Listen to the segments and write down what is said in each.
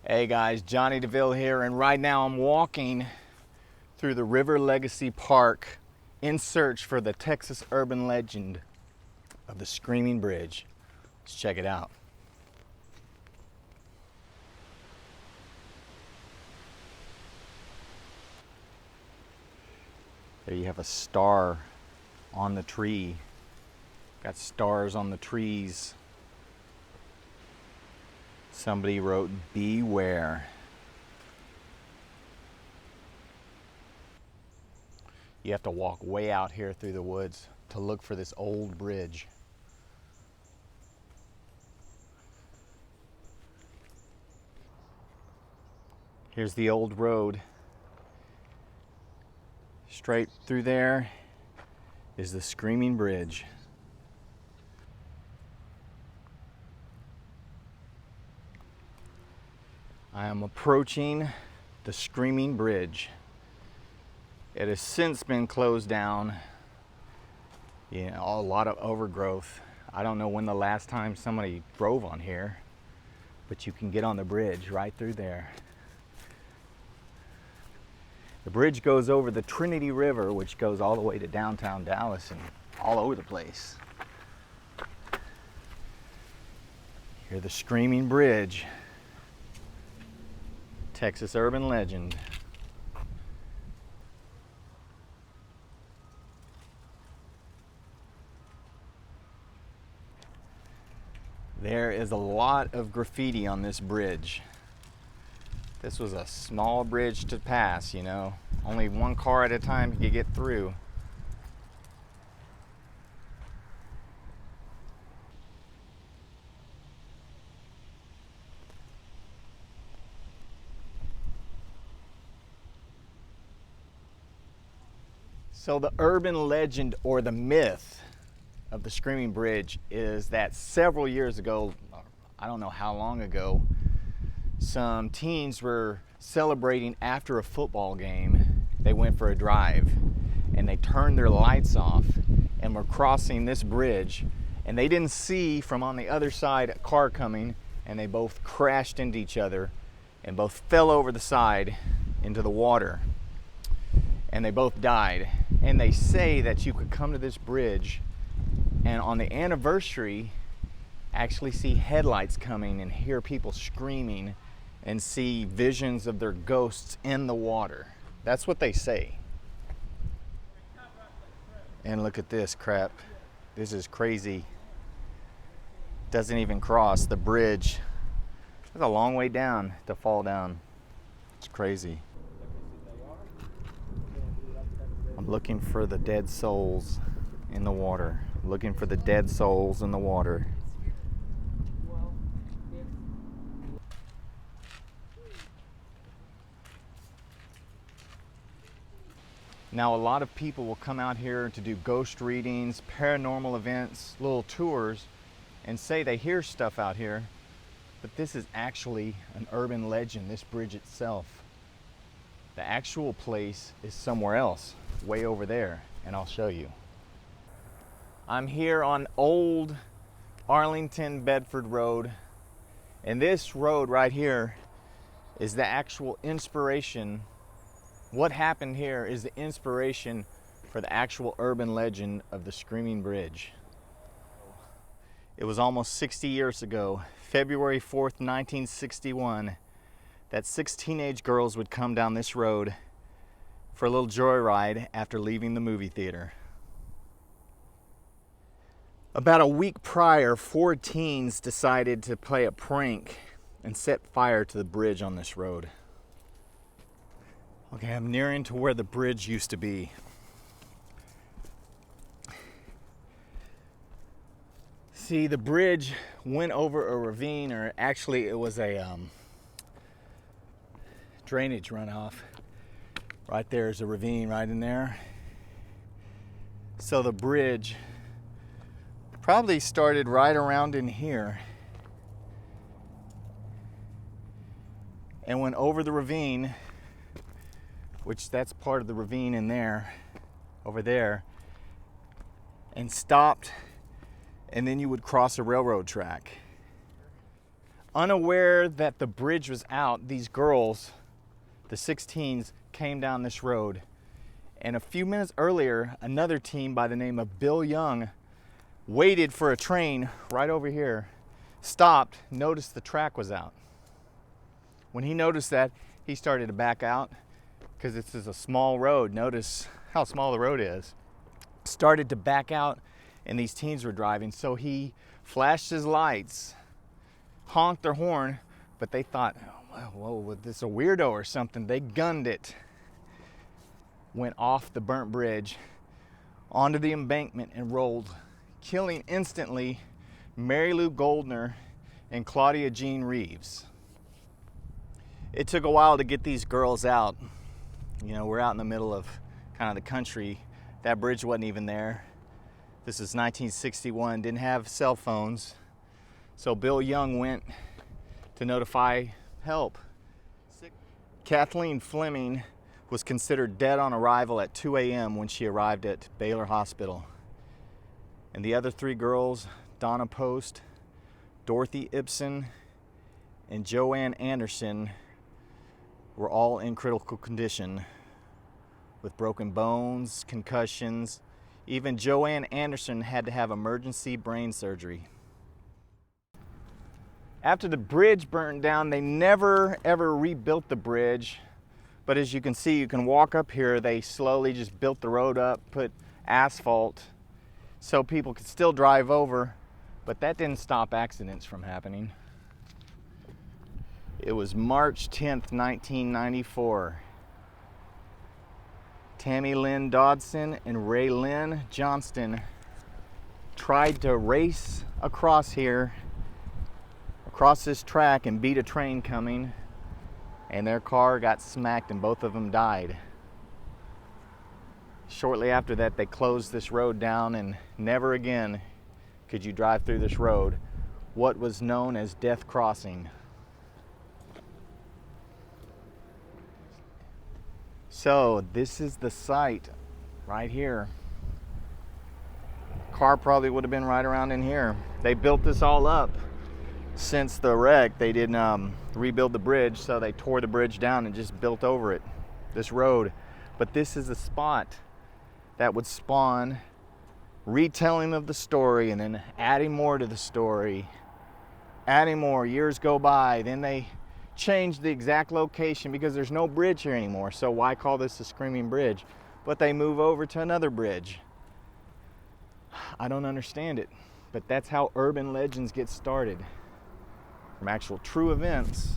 Hey guys, Johnny DeVille here, and right now I'm walking through the River Legacy Park in search for the Texas urban legend of the Screaming Bridge. Let's check it out. There you have a star on the tree. Got stars on the trees. Somebody wrote, "Beware." You have to walk way out here through the woods to look for this old bridge. Here's the old road. Straight through there is the Screaming Bridge. I am approaching the Screaming Bridge. It has since been closed down. A lot of overgrowth. I don't know when the last time somebody drove on here, but you can get on the bridge right through there. The bridge goes over the Trinity River, which goes all the way to downtown Dallas and all over the place. Here's the Screaming Bridge. Texas urban legend. There is a lot of graffiti on this bridge. This was a small bridge to pass, Only one car at a time could get through. So the urban legend or the myth of the Screaming Bridge is that several years ago, I don't know how long ago, some teens were celebrating after a football game. They went for a drive and they turned their lights off and were crossing this bridge, and they didn't see from on the other side a car coming, and they both crashed into each other and both fell over the side into the water, and they both died. And they say that you could come to this bridge and on the anniversary actually see headlights coming and hear people screaming and see visions of their ghosts in the water. That's what they say. And look at this crap. This is crazy. Doesn't even cross the bridge. It's a long way down to fall down. It's crazy. I'm looking for the dead souls in the water. Looking for the dead souls in the water. Now, a lot of people will come out here to do ghost readings, paranormal events, little tours, and say they hear stuff out here, but this is actually an urban legend, this bridge itself. The actual place is somewhere else, way over there, and I'll show you. I'm here on Old Arlington Bedford Road, and this road right here is the actual inspiration. What happened here is the inspiration for the actual urban legend of the Screaming Bridge. It was almost 60 years ago, February 4th, 1961, that 6 teenage girls would come down this road for a little joyride after leaving the movie theater. About a week prior, 4 teens decided to play a prank and set fire to the bridge on this road. Okay, I'm nearing to where the bridge used to be. See, the bridge went over a ravine, or actually it was a drainage runoff. Right there's a ravine right in there. So the bridge probably started right around in here and went over the ravine, which that's part of the ravine in there, over there, and stopped, and then you would cross a railroad track. Unaware that the bridge was out, these girls, the 16s, came down this road. And a few minutes earlier, another teen by the name of Bill Young waited for a train right over here, stopped, noticed the track was out. When he noticed that, he started to back out because this is a small road. Notice how small the road is. Started to back out, and these teens were driving, so he flashed his lights, honked their horn, but they thought, whoa, this is a weirdo or something. They gunned it, went off the burnt bridge onto the embankment and rolled, killing instantly Mary Lou Goldner and Claudia Jean Reeves. It took a while to get these girls out. You know, we're out in the middle of kind of the country. That bridge wasn't even there. This is 1961, didn't have cell phones. So Bill Young went to notify help. Kathleen Fleming was considered dead on arrival at 2 a.m. when she arrived at Baylor Hospital. And the other three girls, Donna Post, Dorothy Ibsen, and Joanne Anderson, were all in critical condition with broken bones, concussions. Even Joanne Anderson had to have emergency brain surgery. After the bridge burned down, they never ever rebuilt the bridge. But as you can see, you can walk up here. They slowly just built the road up, put asphalt so people could still drive over, but that didn't stop accidents from happening. It was March 10th, 1994. Tammy Lynn Dodson and Ray Lynn Johnston tried to race across here, across this track, and beat a train coming, and their car got smacked and both of them died. Shortly after that, they closed this road down, and never again could you drive through this road, what was known as Death Crossing. So this is the site right here. Car probably would have been right around in here. They built this all up since the wreck. They didn't rebuild the bridge, so they tore the bridge down and just built over it, this road. But this is a spot that would spawn retelling of the story, and then adding more to the story, adding more. Years go by, then they change the exact location because there's no bridge here anymore, so why call this a Screaming Bridge? But they move over to another bridge. I don't understand it, but that's how urban legends get started, from actual true events,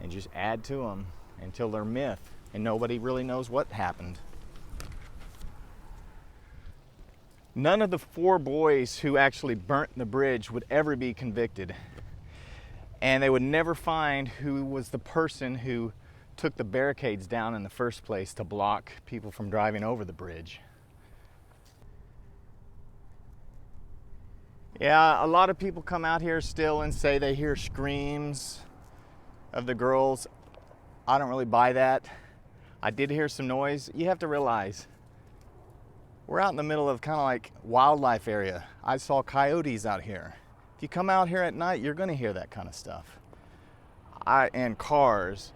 and just add to them until they're myth and nobody really knows what happened. None of the four boys who actually burnt the bridge would ever be convicted. And they would never find who was the person who took the barricades down in the first place to block people from driving over the bridge. Yeah, a lot of people come out here still and say they hear screams of the girls. I don't really buy that. I did hear some noise. You have to realize, we're out in the middle of kind of like wildlife area. I saw coyotes out here. If you come out here at night, you're gonna hear that kind of stuff. And cars.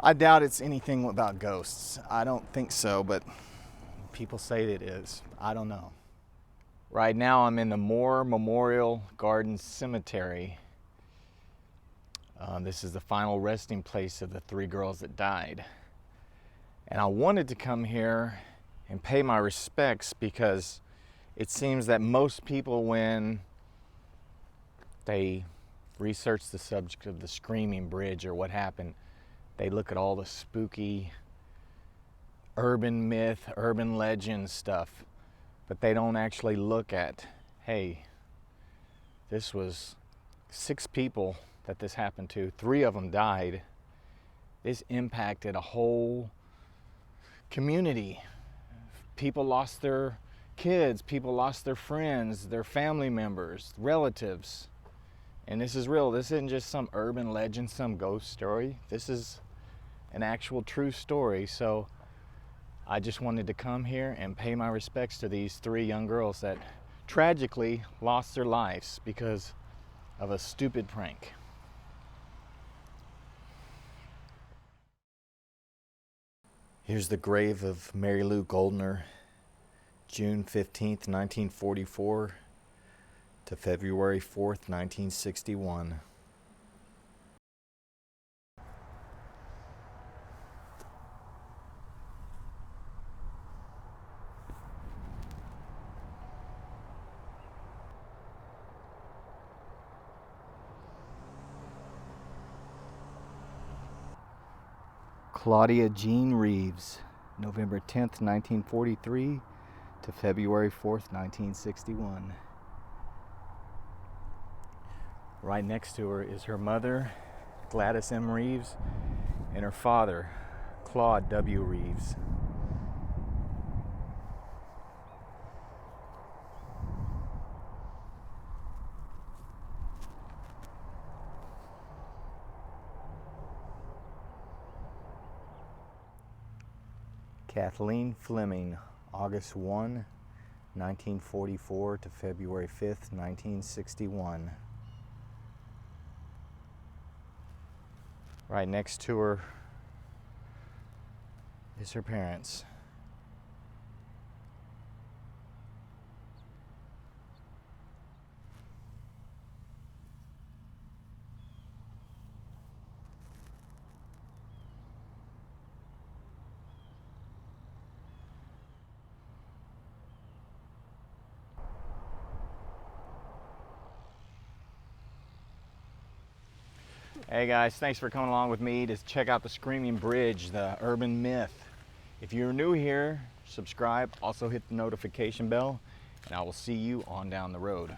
I doubt it's anything about ghosts. I don't think so, but people say it is. I don't know. Right now I'm in the Moore Memorial Garden Cemetery. This is the final resting place of the three girls that died. And I wanted to come here and pay my respects because it seems that most people, when they research the subject of the Screaming Bridge or what happened, they look at all the spooky urban myth, urban legend stuff, but they don't actually look at, hey, this was 6 people that this happened to. 3 of them died. This impacted a whole community. People lost their kids, people lost their friends, their family members, relatives. And this is real. This isn't just some urban legend, some ghost story. This is an actual true story. So I just wanted to come here and pay my respects to these 3 young girls that tragically lost their lives because of a stupid prank. Here's the grave of Mary Lou Goldner, June 15th, 1944 to February 4th, 1961. Claudia Jean Reeves, November 10th, 1943 to February 4th, 1961. Right next to her is her mother, Gladys M. Reeves, and her father, Claude W. Reeves. Kathleen Fleming, August 1, 1944 to February 5th, 1961. Right next to her is her parents. Hey guys, thanks for coming along with me to check out the Screaming Bridge, the urban myth. If you're new here, subscribe, also hit the notification bell, and I will see you on down the road.